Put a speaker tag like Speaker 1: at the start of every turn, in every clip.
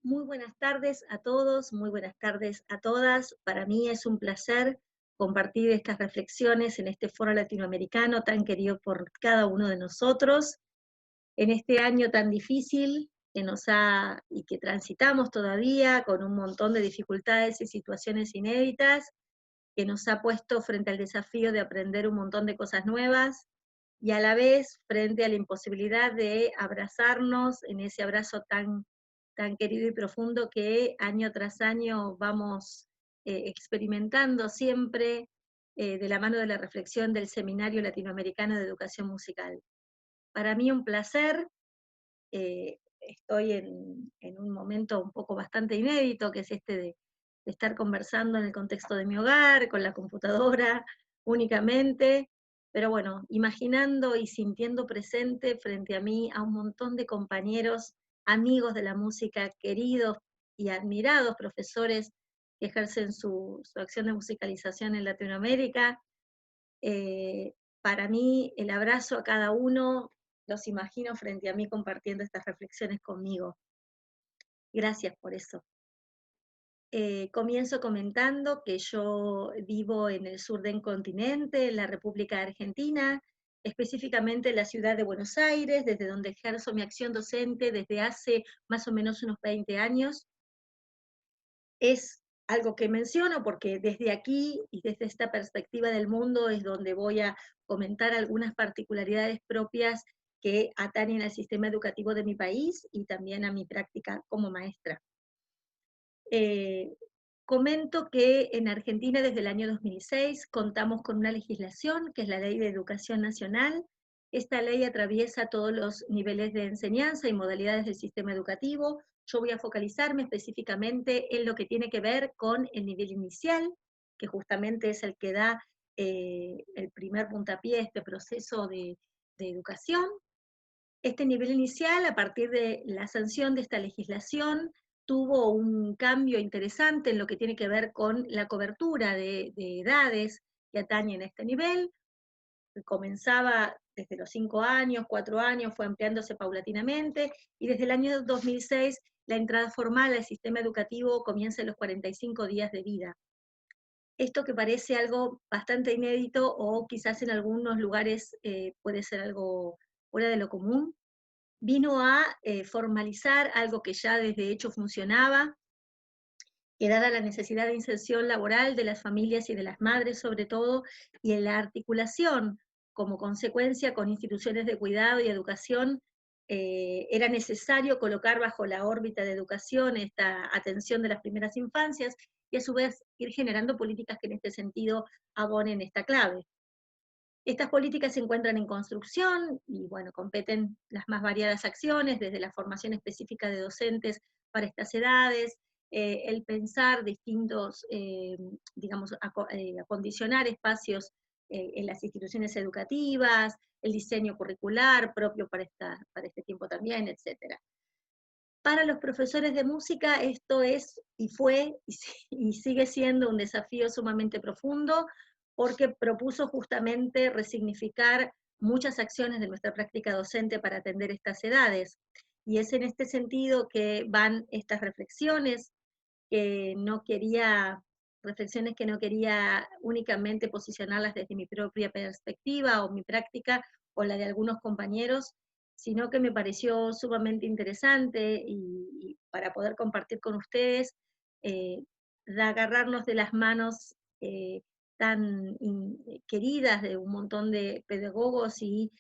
Speaker 1: Muy buenas tardes a todos, muy buenas tardes a todas. Para mí es un placer compartir estas reflexiones en este foro latinoamericano tan querido por cada uno de nosotros, en este año tan difícil que nos ha y que transitamos todavía con un montón de dificultades y situaciones inéditas, que nos ha puesto frente al desafío de aprender un montón de cosas nuevas y a la vez frente a la imposibilidad de abrazarnos en ese abrazo tan querido y profundo que año tras año vamos experimentando siempre de la mano de la reflexión del Seminario Latinoamericano de Educación Musical. Para mí un placer, estoy en un momento un poco bastante inédito, que es este de estar conversando en el contexto de mi hogar, con la computadora únicamente, pero bueno, imaginando y sintiendo presente frente a mí a un montón de compañeros, amigos de la música, queridos y admirados profesores que ejercen su acción de musicalización en Latinoamérica. Para mí, el abrazo a cada uno, los imagino frente a mí compartiendo estas reflexiones conmigo. Gracias por eso. Comienzo comentando que yo vivo en el sur del continente, en la República Argentina, específicamente en la ciudad de Buenos Aires, desde donde ejerzo mi acción docente desde hace más o menos unos 20 años. Es algo que menciono porque desde aquí y desde esta perspectiva del mundo es donde voy a comentar algunas particularidades propias que atañen al sistema educativo de mi país y también a mi práctica como maestra. Eh, Comento que en Argentina desde el año 2006 contamos con una legislación que es la Ley de Educación Nacional. Esta ley atraviesa todos los niveles de enseñanza y modalidades del sistema educativo. Yo voy a focalizarme específicamente en lo que tiene que ver con el nivel inicial, que justamente es el que da el primer puntapié a este proceso de educación. Este nivel inicial, a partir de la sanción de esta legislación, tuvo un cambio interesante en lo que tiene que ver con la cobertura de edades que atañen a este nivel. Comenzaba desde los 5 años, 4 años, fue ampliándose paulatinamente, y desde el año 2006 la entrada formal al sistema educativo comienza en los 45 días de vida. Esto que parece algo bastante inédito o quizás en algunos lugares puede ser algo fuera de lo común, vino a formalizar algo que ya desde hecho funcionaba, que dada la necesidad de inserción laboral de las familias y de las madres sobre todo, y en la articulación como consecuencia con instituciones de cuidado y educación, era necesario colocar bajo la órbita de educación esta atención de las primeras infancias y a su vez ir generando políticas que en este sentido abonen esta clave. Estas políticas se encuentran en construcción y, bueno, competen las más variadas acciones, desde la formación específica de docentes para estas edades, el pensar distintos, digamos, acondicionar espacios en las instituciones educativas, el diseño curricular propio para este tiempo también, etcétera. Para los profesores de música esto es y fue y sigue siendo un desafío sumamente profundo porque propuso justamente resignificar muchas acciones de nuestra práctica docente para atender estas edades. Y es en este sentido que van estas que no quería, reflexiones que no quería únicamente posicionarlas desde mi propia perspectiva o mi práctica o la de algunos compañeros, sino que me pareció sumamente interesante y para poder compartir con ustedes, de agarrarnos de las manos queridas de un montón de pedagogos y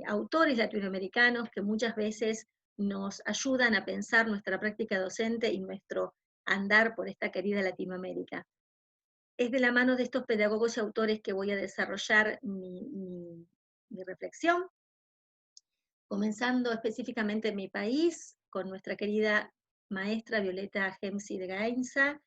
Speaker 1: autores latinoamericanos que muchas veces nos ayudan a pensar nuestra práctica docente y nuestro andar por esta querida Latinoamérica. Es de la mano de estos pedagogos y autores que voy a desarrollar mi reflexión, comenzando específicamente en mi país, con nuestra querida maestra Violeta Gemsi de Gainza,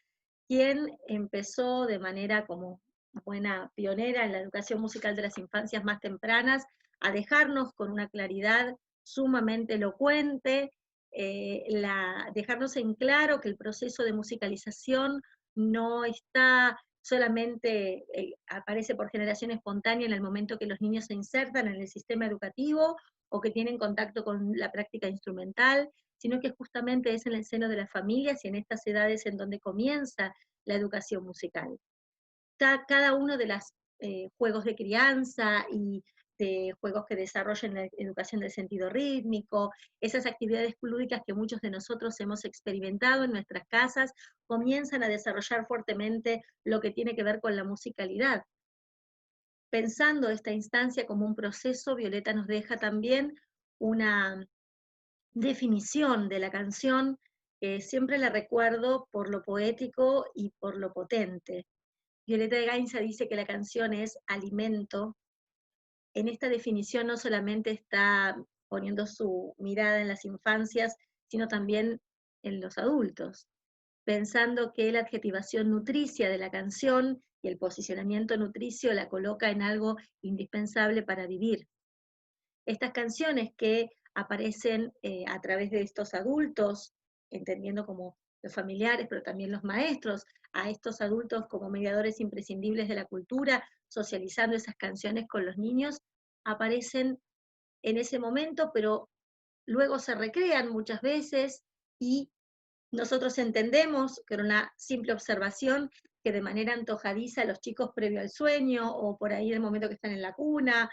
Speaker 1: quien empezó de manera como buena pionera en la educación musical de las infancias más tempranas, a dejarnos con una claridad sumamente elocuente, dejarnos en claro que el proceso de musicalización no está solamente, aparece por generación espontánea en el momento que los niños se insertan en el sistema educativo o que tienen contacto con la práctica instrumental, sino que justamente es en el seno de las familias y en estas edades en donde comienza la educación musical. Cada uno de los juegos de crianza y de juegos que desarrollan la educación del sentido rítmico, esas actividades lúdicas que muchos de nosotros hemos experimentado en nuestras casas, comienzan a desarrollar fuertemente lo que tiene que ver con la musicalidad. Pensando esta instancia como un proceso, Violeta nos deja también una definición de la canción que siempre la recuerdo por lo poético y por lo potente. Violeta de Gainza dice que la canción es alimento. En esta definición no solamente está poniendo su mirada en las infancias, sino también en los adultos, pensando que la adjetivación nutricia de la canción y el posicionamiento nutricio la coloca en algo indispensable para vivir. Estas canciones que aparecen a través de estos adultos, entendiendo como los familiares, pero también los maestros, a estos adultos como mediadores imprescindibles de la cultura, socializando esas canciones con los niños, aparecen en ese momento, pero luego se recrean muchas veces y nosotros entendemos que era una simple observación que de manera antojadiza los chicos previo al sueño, o por ahí en el momento que están en la cuna,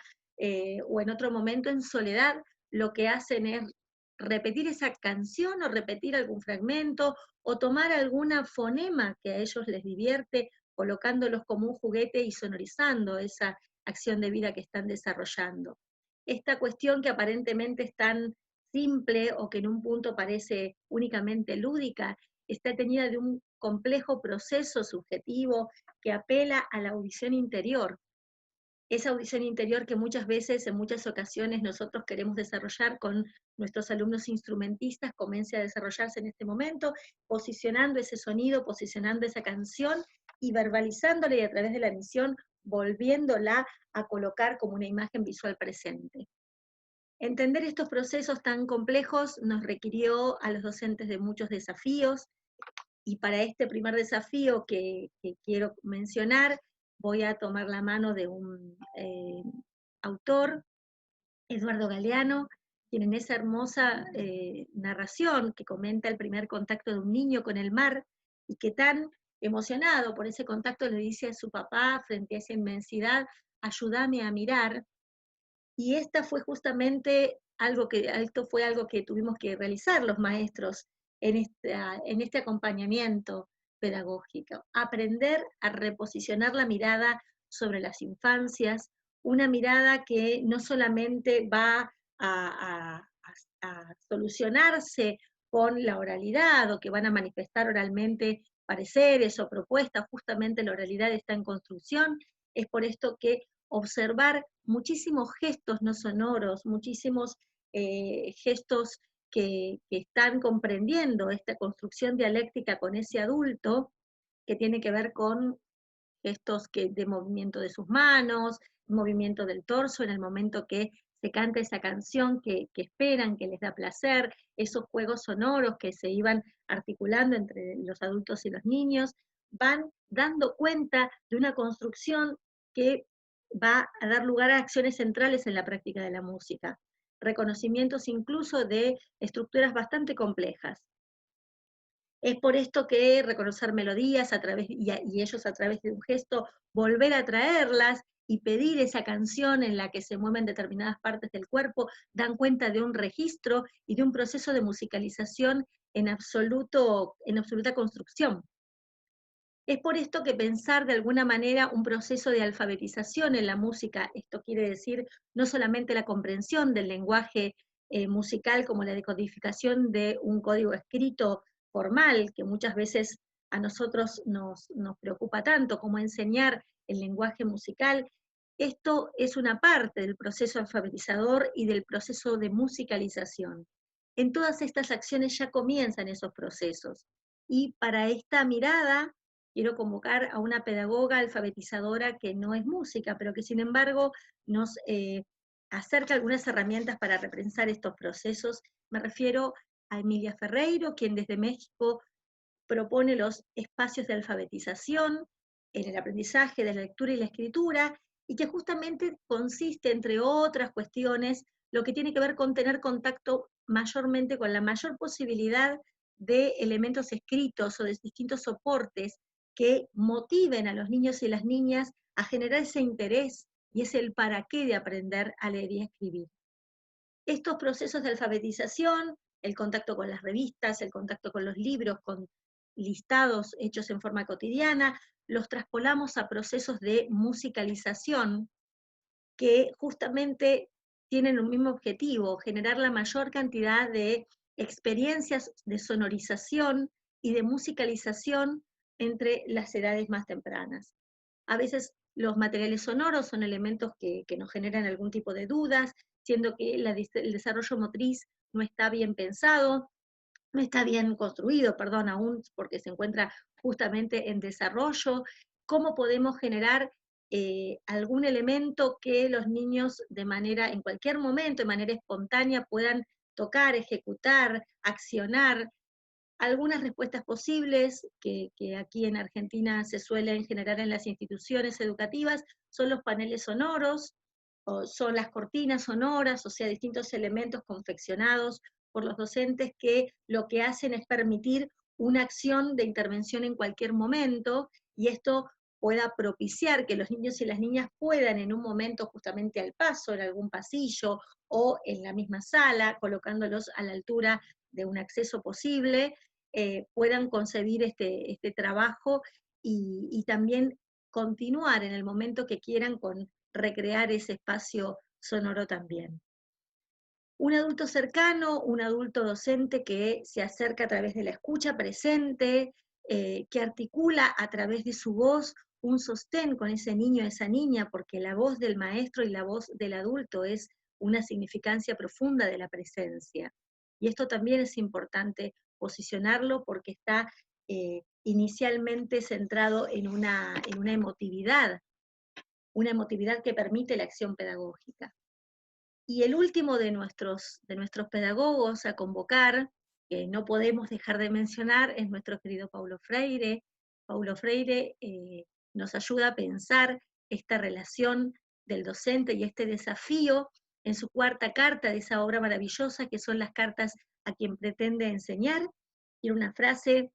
Speaker 1: o en otro momento en soledad, lo que hacen es repetir esa canción o repetir algún fragmento o tomar alguna fonema que a ellos les divierte, colocándolos como un juguete y sonorizando esa acción de vida que están desarrollando. Esta cuestión que aparentemente es tan simple o que en un punto parece únicamente lúdica, está teñida de un complejo proceso subjetivo que apela a la audición interior. Esa audición interior que muchas veces, en muchas ocasiones, nosotros queremos desarrollar con nuestros alumnos instrumentistas, comienza a desarrollarse en este momento, posicionando ese sonido, posicionando esa canción y verbalizándola y a través de la emisión volviéndola a colocar como una imagen visual presente. Entender estos procesos tan complejos nos requirió a los docentes de muchos desafíos, y para este primer desafío que quiero mencionar, voy a tomar la mano de un autor, Eduardo Galeano, quien en esa hermosa narración que comenta el primer contacto de un niño con el mar, y que tan emocionado por ese contacto le dice a su papá frente a esa inmensidad, ayúdame a mirar. Y esta fue justamente esto fue algo que tuvimos que realizar los maestros en este acompañamiento pedagógico. Aprender a reposicionar la mirada sobre las infancias, una mirada que no solamente va a solucionarse con la oralidad o que van a manifestar oralmente pareceres o propuestas, justamente la oralidad está en construcción, es por esto que observar muchísimos gestos no sonoros, muchísimos gestos que están comprendiendo esta construcción dialéctica con ese adulto, que tiene que ver con gestos de movimiento de sus manos, movimiento del torso en el momento que se canta esa canción que esperan, que les da placer, esos juegos sonoros que se iban articulando entre los adultos y los niños, van dando cuenta de una construcción que va a dar lugar a acciones centrales en la práctica de la música, reconocimientos incluso de estructuras bastante complejas. Es por esto que reconocer melodías y ellos a través de un gesto volver a traerlas y pedir esa canción en la que se mueven determinadas partes del cuerpo, dan cuenta de un registro y de un proceso de musicalización en absoluta construcción. Es por esto que pensar de alguna manera un proceso de alfabetización en la música, esto quiere decir no solamente la comprensión del lenguaje musical como la decodificación de un código escrito formal, que muchas veces a nosotros nos preocupa tanto como enseñar el lenguaje musical, esto es una parte del proceso alfabetizador y del proceso de musicalización. En todas estas acciones ya comienzan esos procesos. Y para esta mirada, quiero convocar a una pedagoga alfabetizadora que no es música, pero que sin embargo nos acerca algunas herramientas para repensar estos procesos. Me refiero a Emilia Ferreiro, quien desde México propone los espacios de alfabetización en el aprendizaje de la lectura y la escritura, y que justamente consiste, entre otras cuestiones, lo que tiene que ver con tener contacto mayormente con la mayor posibilidad de elementos escritos o de distintos soportes que motiven a los niños y las niñas a generar ese interés y es el para qué de aprender a leer y a escribir. Estos procesos de alfabetización, el contacto con las revistas, el contacto con los libros, con listados hechos en forma cotidiana, los traspolamos a procesos de musicalización que justamente tienen un mismo objetivo, generar la mayor cantidad de experiencias de sonorización y de musicalización entre las edades más tempranas. A veces los materiales sonoros son elementos que nos generan algún tipo de dudas, siendo que el desarrollo motriz no está bien pensado, no está bien construido, perdón, aún porque se encuentra justamente en desarrollo. ¿Cómo podemos generar algún elemento que los niños de manera, en cualquier momento, de manera espontánea, puedan tocar, ejecutar, accionar? Algunas respuestas posibles que aquí en Argentina se suelen generar en las instituciones educativas son los paneles sonoros, o son las cortinas sonoras, o sea, distintos elementos confeccionados por los docentes que lo que hacen es permitir una acción de intervención en cualquier momento, y esto pueda propiciar que los niños y las niñas puedan en un momento justamente al paso, en algún pasillo o en la misma sala, colocándolos a la altura de un acceso posible, puedan concebir este trabajo y también continuar en el momento que quieran con recrear ese espacio sonoro también. Un adulto cercano, un adulto docente que se acerca a través de la escucha presente, que articula a través de su voz un sostén con ese niño, esa niña, porque la voz del maestro y la voz del adulto es una significancia profunda de la presencia. Y esto también es importante posicionarlo porque está inicialmente centrado en una emotividad que permite la acción pedagógica. Y el último de nuestros pedagogos a convocar, que no podemos dejar de mencionar, es nuestro querido Paulo Freire. Paulo Freire nos ayuda a pensar esta relación del docente y este desafío en su cuarta carta de esa obra maravillosa que son las cartas a quien pretende enseñar. Y una frase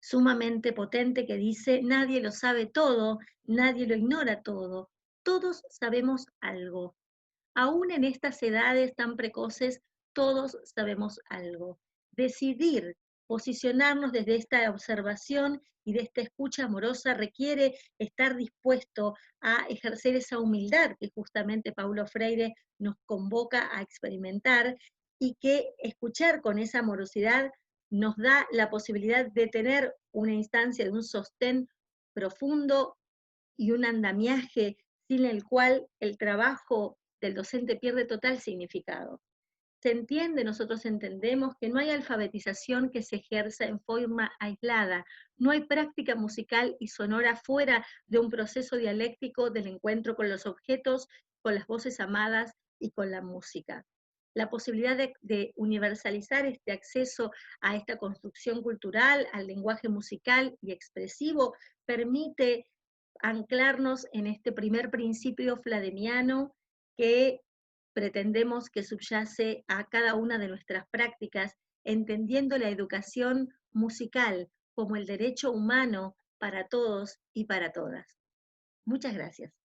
Speaker 1: sumamente potente que dice: nadie lo sabe todo, nadie lo ignora todo, todos sabemos algo. Aún en estas edades tan precoces, todos sabemos algo. Decidir posicionarnos desde esta observación y de esta escucha amorosa requiere estar dispuesto a ejercer esa humildad que justamente Paulo Freire nos convoca a experimentar, y que escuchar con esa amorosidad nos da la posibilidad de tener una instancia de un sostén profundo y un andamiaje sin el cual el trabajo del docente pierde total significado. Se entiende, nosotros entendemos que no hay alfabetización que se ejerza en forma aislada, no hay práctica musical y sonora fuera de un proceso dialéctico del encuentro con los objetos, con las voces amadas y con la música. La posibilidad de universalizar este acceso a esta construcción cultural, al lenguaje musical y expresivo, permite anclarnos en este primer principio fladeniano que pretendemos que subyace a cada una de nuestras prácticas, entendiendo la educación musical como el derecho humano para todos y para todas. Muchas gracias.